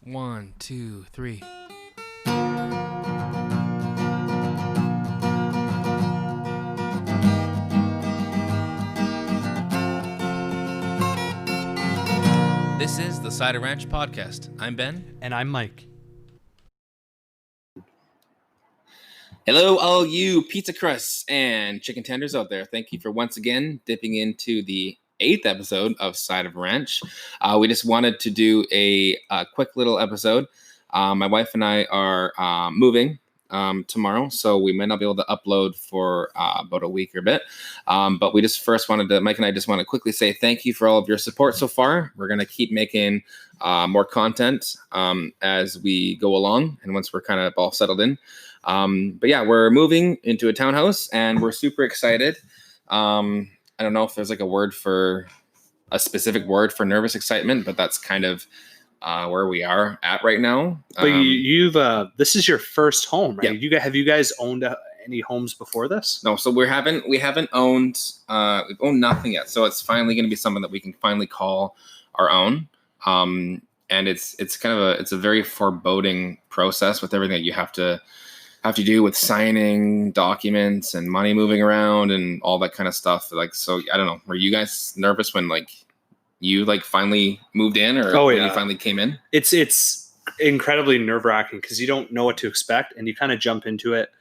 1, 2, 3. This is the Cider Ranch Podcast. I'm Ben. And I'm Mike. Hello, all you pizza crusts and chicken tenders out there. Thank you for once again dipping into the 8th episode of Cider Ranch. We just wanted to do a quick little episode. My wife and I are moving tomorrow, so we might not be able to upload for about a week or a bit. But we just first wanted to, Mike and I just want to quickly say thank you for all of your support so far. We're going to keep making more content as we go along and once we're kind of all settled in. But yeah, we're moving into a townhouse and we're super excited. I don't know if there's like a specific word for nervous excitement, but that's kind of where we are at right now. But you've this is your first home, right? Yeah. Have you guys owned any homes before this? No, so we haven't owned we've owned nothing yet. So it's finally going to be something that we can finally call our own. And it's kind of it's a very foreboding process with everything that you have to do with signing documents and money moving around and all that kind of stuff. Like, so I don't know, were you guys nervous when you finally moved in or when you finally came in? It's incredibly nerve-wracking because you don't know what to expect and you kind of jump into it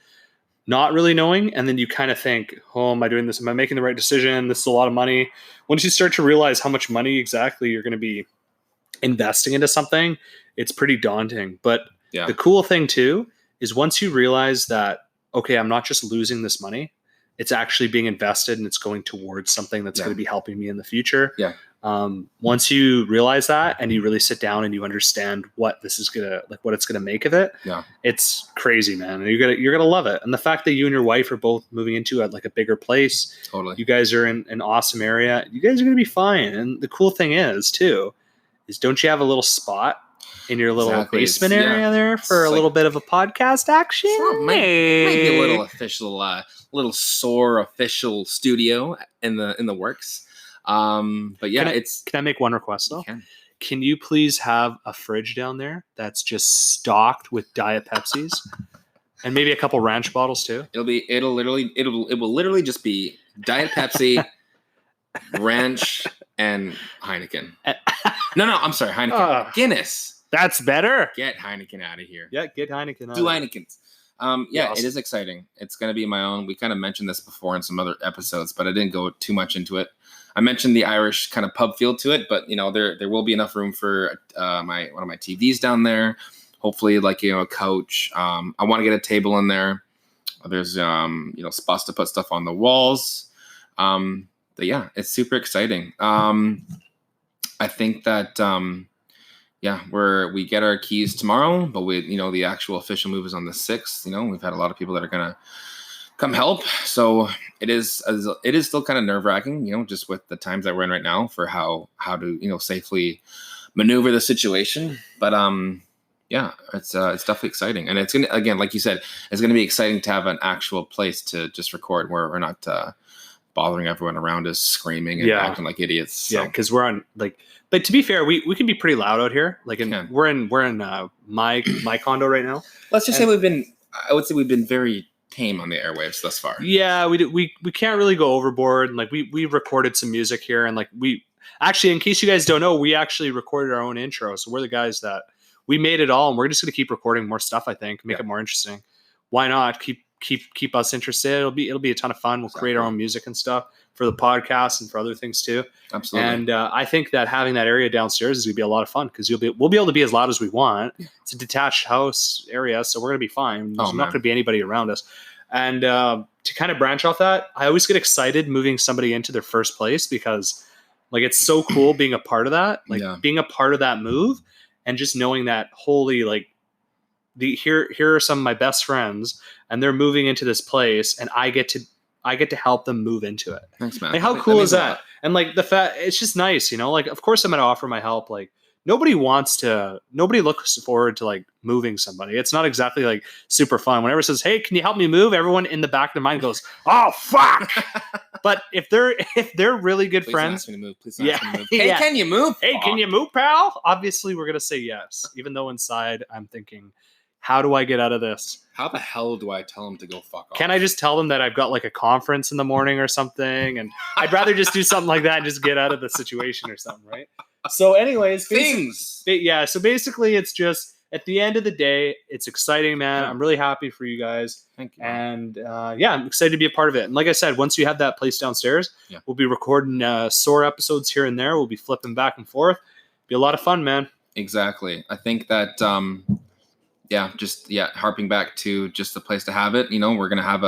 not really knowing, and then you kind of think, oh, am I doing this? Am I making the right decision? This is a lot of money. Once you start to realize how much money exactly you're going to be investing into something, it's pretty daunting. But the cool thing too is once you realize that, okay, I'm not just losing this money, it's actually being invested and it's going towards something that's going to be helping me in the future. Yeah. Once you realize that and you really sit down and you understand what this is what it's gonna make of it, it's crazy, man. And you're gonna love it. And the fact that you and your wife are both moving into a bigger place, totally. You guys are in an awesome area. You guys are gonna be fine. And the cool thing is don't you have a little spot in your little basement area there for a little bit of a podcast action? Might be a little official, little SOAR official studio in the works. But yeah, can I make one request though? Can you please have a fridge down there that's just stocked with Diet Pepsis and maybe a couple ranch bottles too? It will literally just be Diet Pepsi, ranch, and Heineken. No, I'm sorry, Heineken. Guinness. That's better. Get Heineken out of here. Yeah, get Heineken out. Do Heinekens. Awesome. It is exciting. It's going to be my own. We kind of mentioned this before in some other episodes, but I didn't go too much into it. I mentioned the Irish kind of pub feel to it, but there will be enough room for one of my TVs down there. Hopefully, a couch. I want to get a table in there. There's spots to put stuff on the walls. But yeah, it's super exciting. I think that we get our keys tomorrow, but the actual official move is on the 6th. We've had a lot of people that are gonna come help, so it is still kind of nerve-wracking, just with the times that we're in right now for how to safely maneuver the situation. But it's definitely exciting, and it's gonna, again, like you said, it's gonna be exciting to have an actual place to just record where we're not bothering everyone around us screaming and acting like idiots. So. Yeah, because we're on but to be fair, we can be pretty loud out here. We're in my condo right now. Let's just say we've been very tame on the airwaves thus far. Yeah, we can't really go overboard. We recorded some music here, and we actually, in case you guys don't know, we actually recorded our own intro. So we're the guys that we made it all, and we're just gonna keep recording more stuff. I think make it more interesting. Why not keep us interested? It'll be a ton of fun. We'll create our own music and stuff for the podcast and for other things too. Absolutely. And I think that having that area downstairs is gonna be a lot of fun because we'll be able to be as loud as we want. It's a detached house area, so we're gonna be fine. There's not gonna be anybody around us. And to kind of branch off that, I always get excited moving somebody into their first place because it's so cool being a part of that, being a part of that move and just knowing that here are some of my best friends and they're moving into this place and I get to help them move into it. Thanks, man. How cool is that? And the fact, it's just nice, of course I'm going to offer my help. Nobody looks forward to moving somebody. It's not exactly super fun. Whenever it says, hey, can you help me move? Everyone in the back of their mind goes, oh, fuck. But if they're really good Please friends, don't ask me to move. Please don't ask me to move. Yeah. Hey, can you move? Hey, can you move, pal? Obviously, we're gonna say yes, even though inside I'm thinking, how do I get out of this? How the hell do I tell them to go fuck off? Can I just tell them that I've got like a conference in the morning or something? And I'd rather just do something like that and just get out of the situation or something, right? So, anyways, things? yeah. So basically, it's just at the end of the day, it's exciting, man. Yeah. I'm really happy for you guys. Thank you. And yeah, I'm excited to be a part of it. And like I said, once you have that place downstairs, we'll be recording SOAR episodes here and there. We'll be flipping back and forth. Be a lot of fun, man. Exactly. I think that, harping back to just the place to have it, we're going to have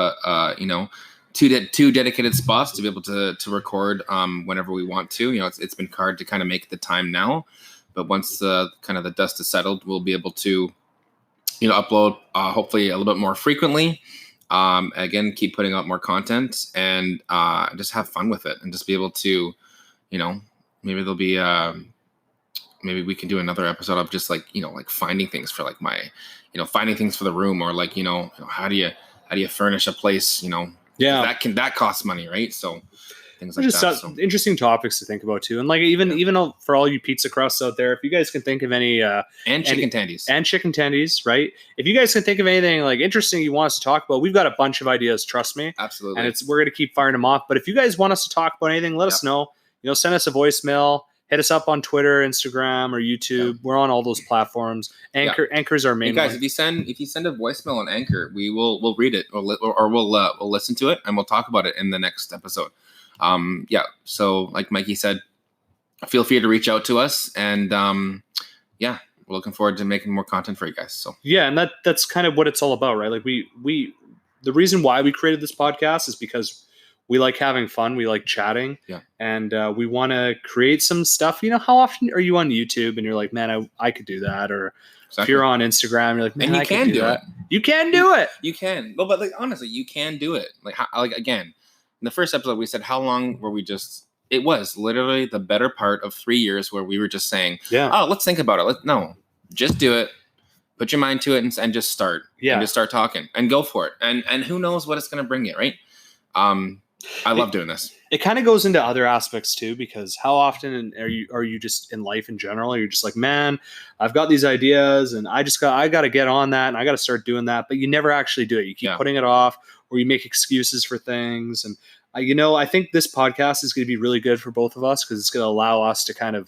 two dedicated spots to be able to record whenever we want to. It's been hard to kind of make the time now, but once the dust is settled, we'll be able to, upload hopefully a little bit more frequently. Again, keep putting out more content and just have fun with it and just be able to, maybe there'll be maybe we can do another episode of just like finding things for like my finding things for the room, or like how do you furnish a place, that costs money, right? So things like that. So interesting topics to think about too. And like even for all you pizza crusts out there, if you guys can think of any and chicken tendies, right? If you guys can think of anything like interesting you want us to talk about, we've got a bunch of ideas, trust me. Absolutely. And we're gonna keep firing them off. But if you guys want us to talk about anything, let us know. Send us a voicemail. Hit us up on Twitter, Instagram, or YouTube. We're on all those platforms. Anchor's our main. Hey guys, one. if you send a voicemail on Anchor, we'll read it or we'll listen to it and we'll talk about it in the next episode. So like Mikey said, feel free to reach out to us, and we're looking forward to making more content for you guys. So and that's kind of what it's all about, right? Like we the reason why we created this podcast is because we like having fun. We like chatting. Yeah. And we want to create some stuff. How often are you on YouTube and you're like, man, I could do that? Or if you're on Instagram, you're like, man, I can do that. You can do it. You can. Well, but like, honestly, you can do it. Like again, in the first episode, we said, how long were we just, it was literally the better part of 3 years where we were just saying, oh, let's think about it. No, just do it. Put your mind to it and just start. Yeah. And just start talking and go for it. And who knows what it's going to bring you, right? I love doing this. It kind of goes into other aspects too, because how often are you just in life in general? You're just like, man, I've got these ideas and I got to get on that and I got to start doing that. But you never actually do it. You keep putting it off, or you make excuses for things. And I think this podcast is going to be really good for both of us because it's going to allow us to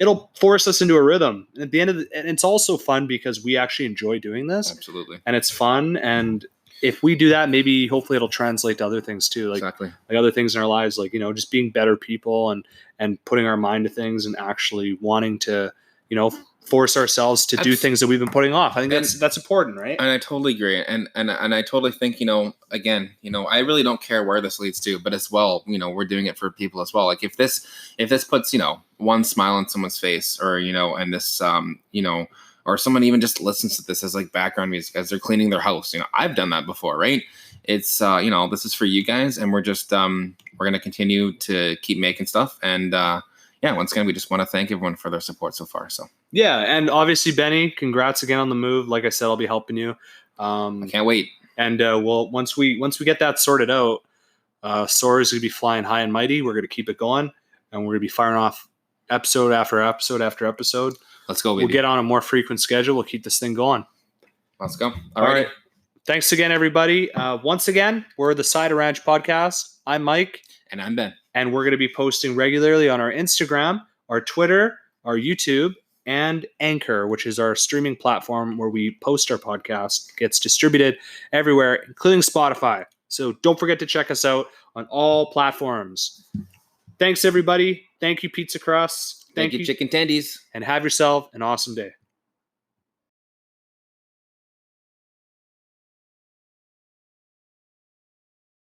it'll force us into a rhythm. And at the end of and it's also fun because we actually enjoy doing this. Absolutely. And it's fun. And if we do that, maybe hopefully it'll translate to other things too, like other things in our lives, like just being better people and putting our mind to things and actually wanting to force ourselves to do things that we've been putting off. I think that's important, right? And I totally agree, and I totally think again, I really don't care where this leads to, but as well, we're doing it for people as well. Like if this puts one smile on someone's face, or and this or someone even just listens to this as like background music as they're cleaning their house. I've done that before, right? It's, this is for you guys, and we're just, we're going to continue to keep making stuff. And once again, we just want to thank everyone for their support so far. So yeah. And obviously, Benny, congrats again on the move. Like I said, I'll be helping you. I can't wait. And once we get that sorted out, SOAR is going to be flying high and mighty. We're going to keep it going, and we're going to be firing off episode after episode after episode. Let's go, baby. We'll get on a more frequent schedule. We'll keep this thing going. Let's go. All right. Thanks again, everybody. Once again, we're the Side of Ranch podcast. I'm Mike. And I'm Ben. And we're going to be posting regularly on our Instagram, our Twitter, our YouTube, and Anchor, which is our streaming platform where we post our podcast. It gets distributed everywhere, including Spotify. So don't forget to check us out on all platforms. Thanks, everybody. Thank you, Pizza Crusts. Thank you, Chicken Tendies. And have yourself an awesome day.